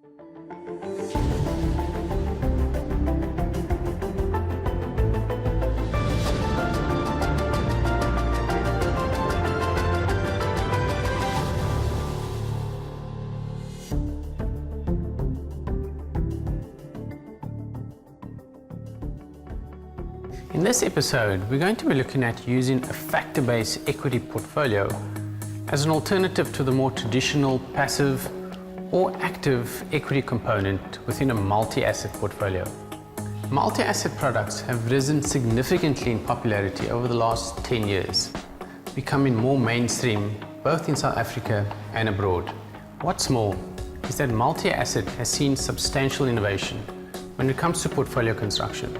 In this episode, we're going to be looking at using a factor-based equity portfolio as an alternative to the more traditional passive or active equity component within a multi-asset portfolio. Multi-asset products have risen significantly in popularity over the last 10 years, becoming more mainstream both in South Africa and abroad. What's more is that multi-asset has seen substantial innovation when it comes to portfolio construction,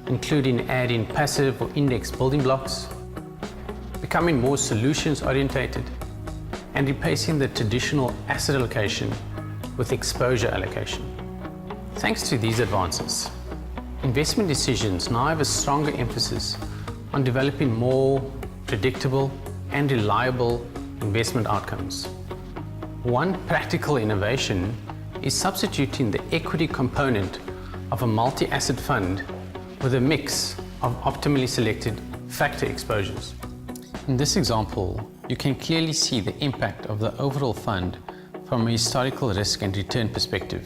including adding passive or index building blocks, becoming more solutions orientated, and replacing the traditional asset allocation with exposure allocation. Thanks to these advances, investment decisions now have a stronger emphasis on developing more predictable and reliable investment outcomes. One practical innovation is substituting the equity component of a multi-asset fund with a mix of optimally selected factor exposures. In this example, you can clearly see the impact of the overall fund from a historical risk and return perspective,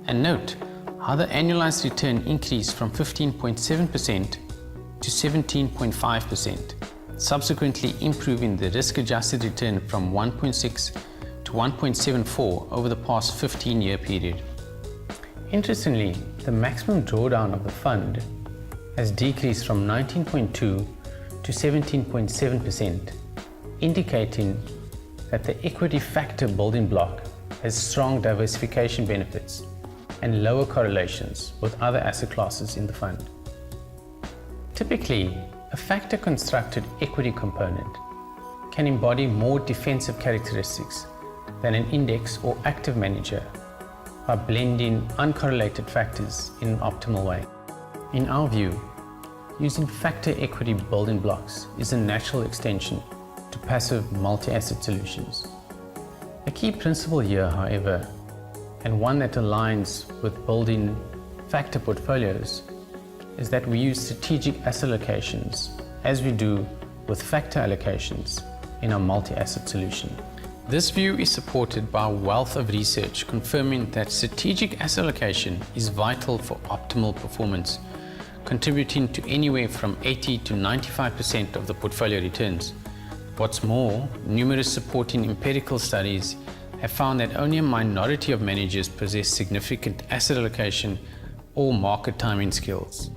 and note how the annualized return increased from 15.7% to 17.5%, subsequently improving the risk-adjusted return from 1.6 to 1.74 over the past 15-year period. Interestingly, the maximum drawdown of the fund has decreased from 19.2 to 17.7%, indicating that the equity factor building block has strong diversification benefits and lower correlations with other asset classes in the fund. Typically, a factor constructed equity component can embody more defensive characteristics than an index or active manager by blending uncorrelated factors in an optimal way. In our view, using factor equity building blocks is a natural extension to passive multi-asset solutions. A key principle here, however, and one that aligns with building factor portfolios, is that we use strategic asset allocations as we do with factor allocations in our multi-asset solution. This view is supported by a wealth of research confirming that strategic asset allocation is vital for optimal performance, contributing to anywhere from 80 to 95% of the portfolio returns. What's more, numerous supporting empirical studies have found that only a minority of managers possess significant asset allocation or market timing skills.